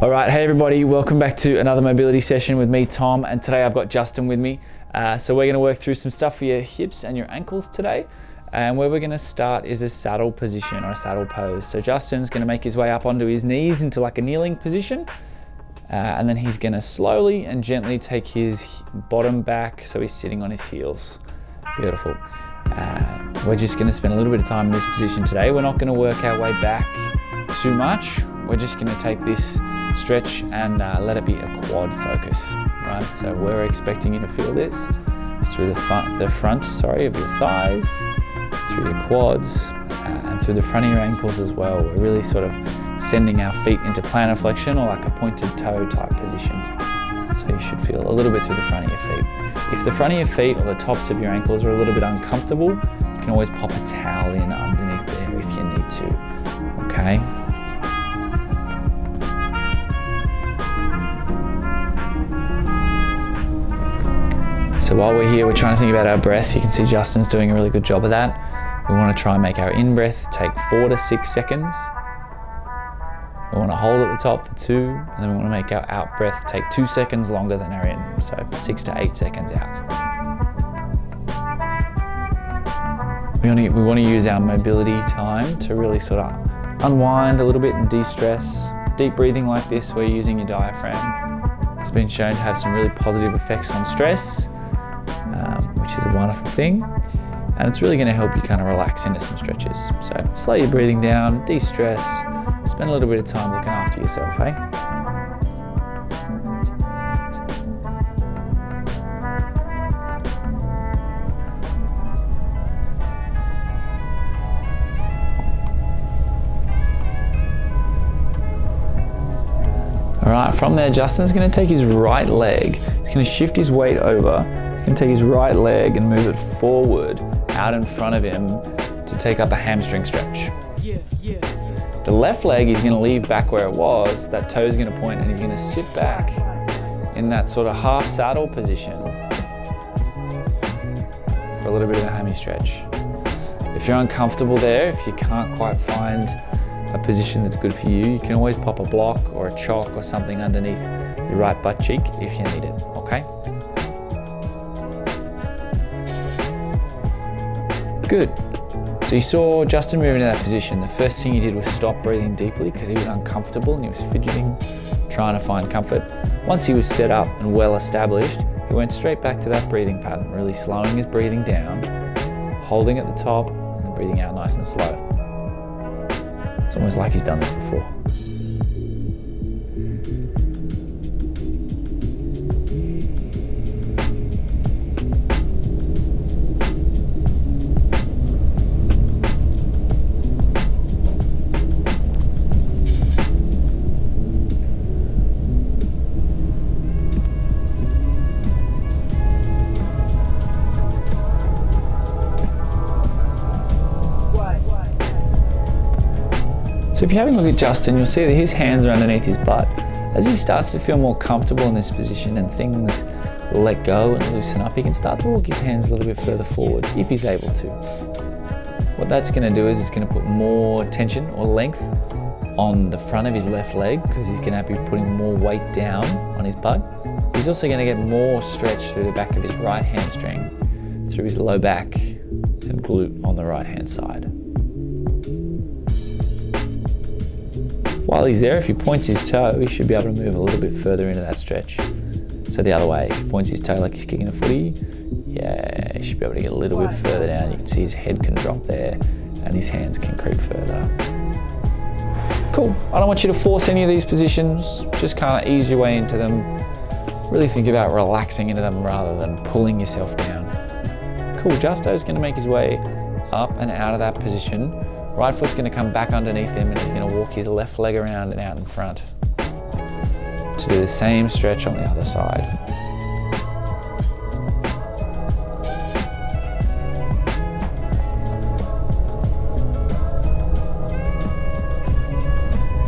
All right, hey everybody, welcome back to another mobility session with me, Tom, and today I've got Justin with me. So we're gonna work through some stuff for your hips and your ankles today. And where we're gonna start is a saddle position or a saddle pose. So Justin's gonna make his way up onto his knees into like a kneeling position. And then he's gonna slowly and gently take his bottom back so he's sitting on his heels. Beautiful. We're just gonna spend a little bit of time in this position today. We're not gonna work our way back too much. We're just gonna take this stretch and let it be a quad focus, right? So we're expecting you to feel this through the front of your thighs, through your quads, and through the front of your ankles as well. We're really sort of sending our feet into plantar flexion or like a pointed toe type position. So you should feel a little bit through the front of your feet. If the front of your feet or the tops of your ankles are a little bit uncomfortable, you can always pop a towel in underneath there if you need to, okay? So while we're here, we're trying to think about our breath. You can see Justin's doing a really good job of that. We want to try and make our in-breath take 4 to 6 seconds. We want to hold at the top for 2, and then we want to make our out-breath take 2 seconds longer than our in, so 6 to 8 seconds out. We want to use our mobility time to really sort of unwind a little bit and de-stress. Deep breathing like this, where you're using your diaphragm, has been shown to have some really positive effects on stress, which is a wonderful thing. And it's really going to help you kind of relax into some stretches. So slow your breathing down, de-stress, spend a little bit of time looking after yourself, eh? All right, from there, Justin's going to take his right leg. He's going to shift his weight over. He's going to take his right leg and move it forward out in front of him to take up a hamstring stretch. The left leg he's going to leave back where it was. That toe is going to point and he's going to sit back in that sort of half saddle position for a little bit of a hammy stretch. If you're uncomfortable there, if you can't quite find a position that's good for you, you can always pop a block or a chalk or something underneath your right butt cheek if you need it, okay? Good. So you saw Justin move into that position. The first thing he did was stop breathing deeply because he was uncomfortable and he was fidgeting, trying to find comfort. Once he was set up and well established, he went straight back to that breathing pattern, really slowing his breathing down, holding at the top and breathing out nice and slow. It's almost like he's done this before. So if you're having a look at Justin, you'll see that his hands are underneath his butt. As he starts to feel more comfortable in this position and things let go and loosen up, he can start to walk his hands a little bit further forward if he's able to. What that's going to do is it's going to put more tension or length on the front of his left leg because he's going to be putting more weight down on his butt. He's also going to get more stretch through the back of his right hamstring, through his low back and glute on the right hand side. While he's there, if he points his toe, he should be able to move a little bit further into that stretch. So the other way, if he points his toe like he's kicking a footy, yeah, he should be able to get a little bit further down. You can see his head can drop there and his hands can creep further. Cool. I don't want you to force any of these positions. Just kind of ease your way into them. Really think about relaxing into them rather than pulling yourself down. Cool. Justo's going to make his way up and out of that position. Right foot's going to come back underneath him and he's going to walk his left leg around and out in front to do the same stretch on the other side.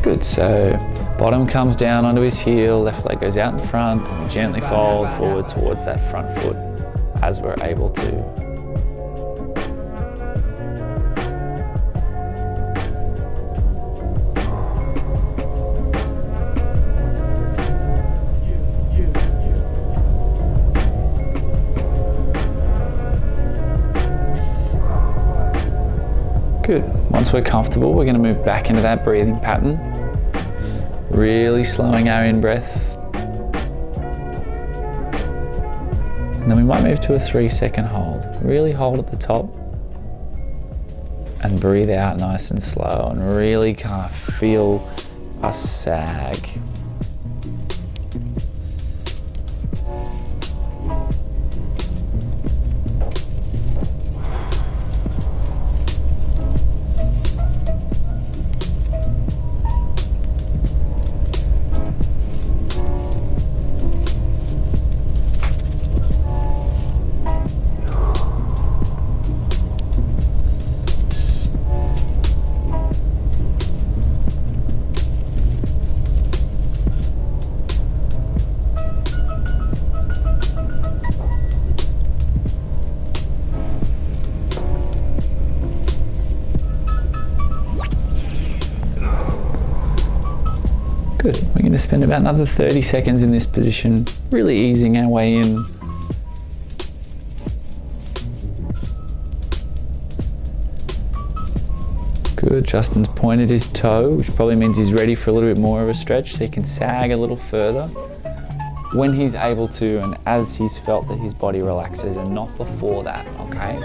Good, so bottom comes down onto his heel, left leg goes out in front and we gently fold forward towards that front foot as we're able to. we're comfortable, we're gonna move back into that breathing pattern. Really slowing our in-breath. And then we might move to a 3-second hold. Really hold at the top. And breathe out nice and slow and really kind of feel us sag. Good. We're going to spend about another 30 seconds in this position, really easing our way in. Good. Justin's pointed his toe, which probably means he's ready for a little bit more of a stretch, so he can sag a little further when he's able to and as he's felt that his body relaxes, and not before that, okay?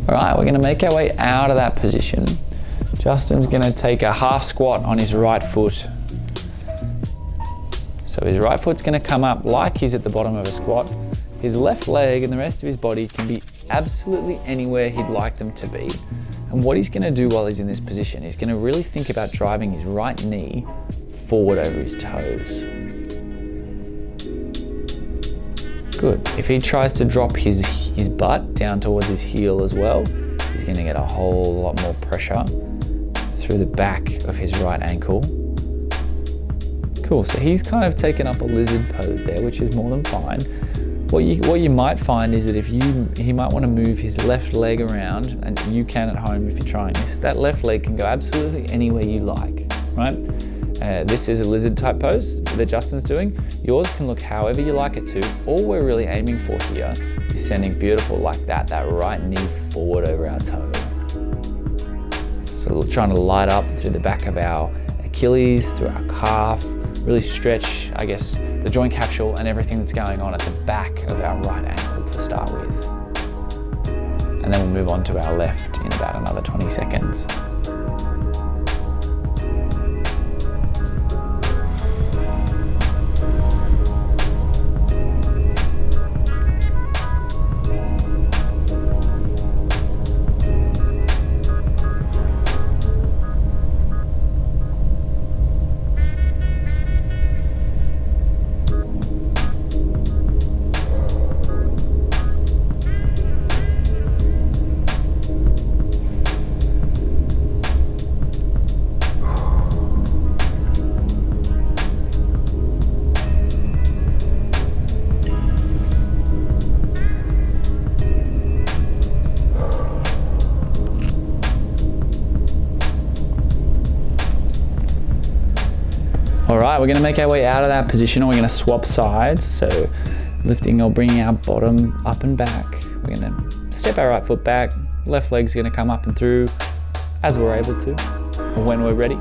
All right, we're gonna make our way out of that position. Justin's gonna take a half squat on his right foot. So his right foot's gonna come up like he's at the bottom of a squat. His left leg and the rest of his body can be absolutely anywhere he'd like them to be. And what he's gonna do while he's in this position, he's gonna really think about driving his right knee forward over his toes. Good. If he tries to drop his butt down towards his heel as well, he's going to get a whole lot more pressure through the back of his right ankle. Cool, so he's kind of taken up a lizard pose there, which is more than fine. What you might find is that he might want to move his left leg around, and you can at home if you're trying this. That left leg can go absolutely anywhere you like, right? This is a lizard type pose that Justin's doing. Yours can look however you like it to. All we're really aiming for here is sending beautiful like that right knee forward over our toe. So we're trying to light up through the back of our Achilles, through our calf, really stretch, I guess, the joint capsule and everything that's going on at the back of our right ankle to start with. And then we'll move on to our left in about another 20 seconds. All right, we're gonna make our way out of that position, and we're gonna swap sides. So lifting or bringing our bottom up and back. We're gonna step our right foot back, left leg's gonna come up and through as we're able to, or when we're ready.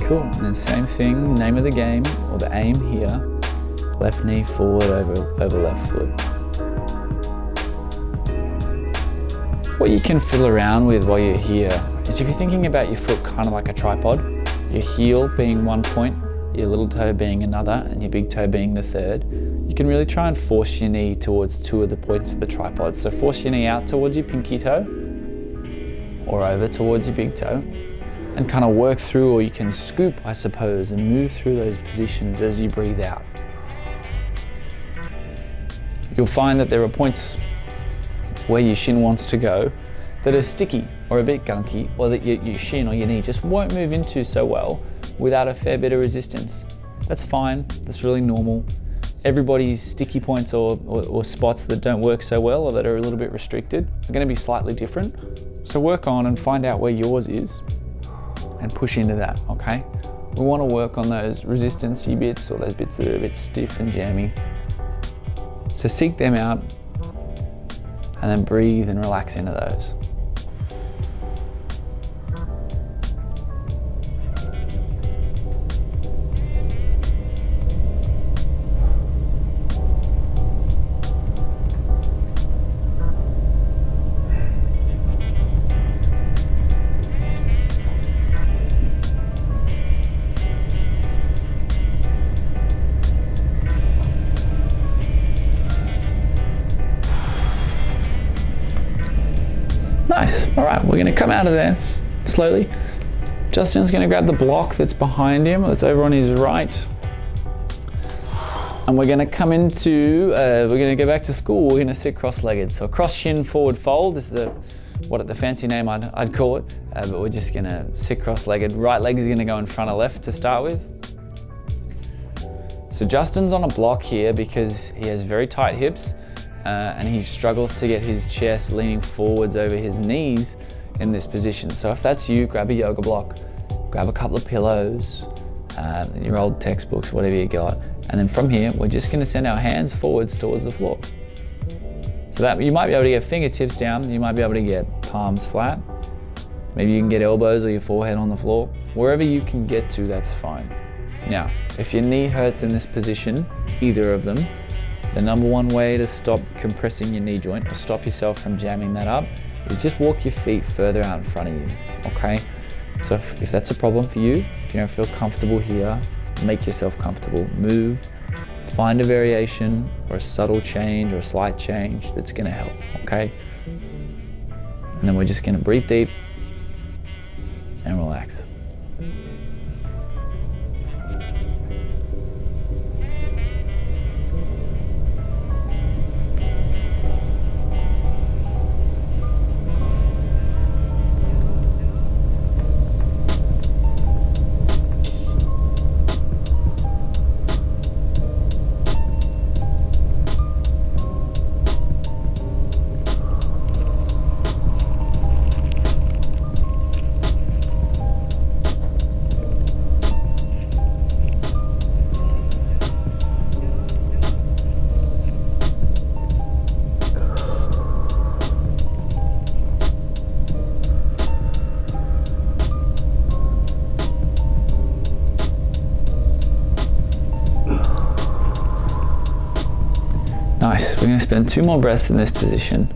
Cool, and then same thing, name of the game, or the aim here, left knee forward over left foot. What you can fiddle around with while you're here is if you're thinking about your foot kind of like a tripod, your heel being one point, your little toe being another, and your big toe being the third, you can really try and force your knee towards two of the points of the tripod. So force your knee out towards your pinky toe, or over towards your big toe, and kind of work through, or you can scoop, I suppose, and move through those positions as you breathe out. You'll find that there are points where your shin wants to go that are sticky or a bit gunky, or that your shin or your knee just won't move into so well without a fair bit of resistance. That's fine, that's really normal. Everybody's sticky points or spots that don't work so well or that are a little bit restricted are going to be slightly different. So work on and find out where yours is and push into that, okay? We want to work on those resistancy bits, or those bits that are a bit stiff and jammy. So seek them out and then breathe and relax into those. Nice. All right, we're gonna come out of there slowly. Justin's gonna grab the block that's behind him, that's over on his right. And we're gonna come into, we're gonna go back to school. We're gonna sit cross-legged. So cross shin forward fold is the fancy name I'd call it. But we're just gonna sit cross-legged. Right leg is gonna go in front of left to start with. So Justin's on a block here because he has very tight hips. And he struggles to get his chest leaning forwards over his knees in this position. So if that's you, grab a yoga block, grab a couple of pillows, your old textbooks, whatever you got. And then from here, we're just gonna send our hands forwards towards the floor. So that you might be able to get fingertips down, you might be able to get palms flat. Maybe you can get elbows or your forehead on the floor. Wherever you can get to, that's fine. Now, if your knee hurts in this position, either of them, the number one way to stop compressing your knee joint or stop yourself from jamming that up is just walk your feet further out in front of you, okay? So if that's a problem for you, if you don't feel comfortable here, make yourself comfortable. Move, find a variation or a subtle change or a slight change that's gonna help, okay? And then we're just gonna breathe deep and relax. Nice, we're gonna spend 2 more breaths in this position.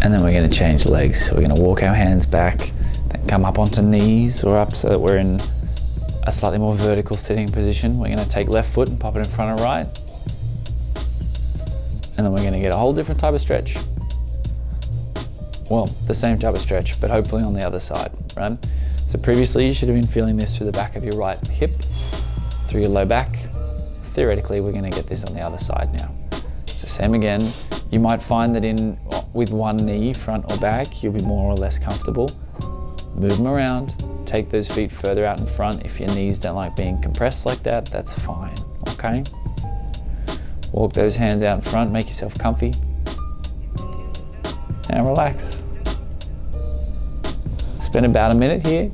And then we're gonna change legs. So we're gonna walk our hands back, then come up onto knees or up so that we're in a slightly more vertical sitting position. We're gonna take left foot and pop it in front of right. And then we're gonna get a whole different type of stretch. Well, the same type of stretch, but hopefully on the other side, right? So previously you should have been feeling this through the back of your right hip, through your low back. Theoretically, we're gonna get this on the other side now. So same again. You might find that with one knee, front or back, you'll be more or less comfortable. Move them around, take those feet further out in front. If your knees don't like being compressed like that, that's fine, okay? Walk those hands out in front, make yourself comfy, and relax. Spend about a minute here.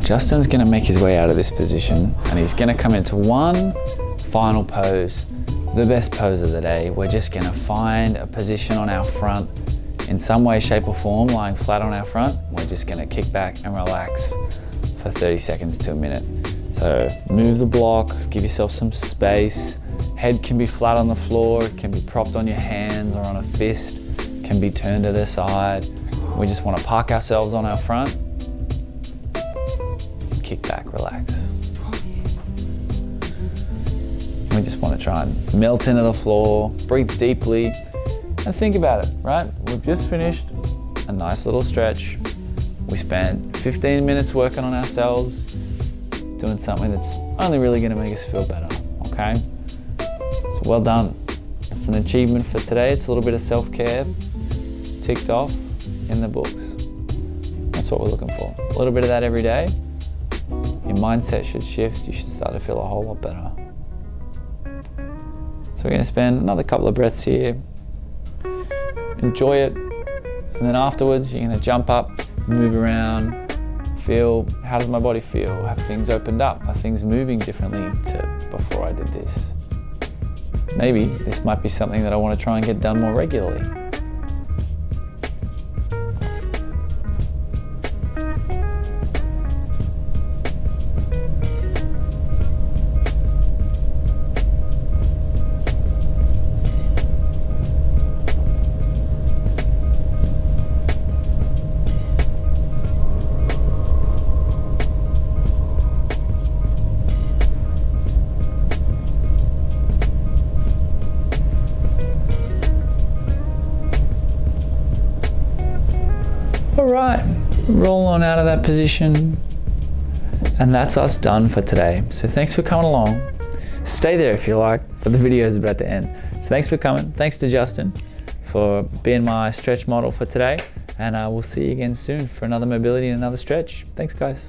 Justin's gonna make his way out of this position and he's gonna come into one final pose, the best pose of the day. We're just gonna find a position on our front in some way, shape or form, lying flat on our front. We're just gonna kick back and relax for 30 seconds to a minute. So move the block, give yourself some space. Head can be flat on the floor, it can be propped on your hands or on a fist, it can be turned to the side. We just wanna park ourselves on our front. Kick back, relax. We just want to try and melt into the floor, breathe deeply, and think about it, right? We've just finished a nice little stretch. We spent 15 minutes working on ourselves, doing something that's only really going to make us feel better, okay? So well done. It's an achievement for today. It's a little bit of self-care ticked off in the books. That's what we're looking for. A little bit of that every day. Your mindset should shift. You should start to feel a whole lot better. So we're going to spend another couple of breaths here. Enjoy it. And then afterwards, you're going to jump up, move around, feel, how does my body feel? Have things opened up? Are things moving differently to before I did this? Maybe this might be something that I want to try and get done more regularly. All right, roll on out of that position. And that's us done for today. So thanks for coming along. Stay there if you like, but the video is about to end. So thanks for coming. Thanks to Justin for being my stretch model for today. And we'll see you again soon for another mobility and another stretch. Thanks guys.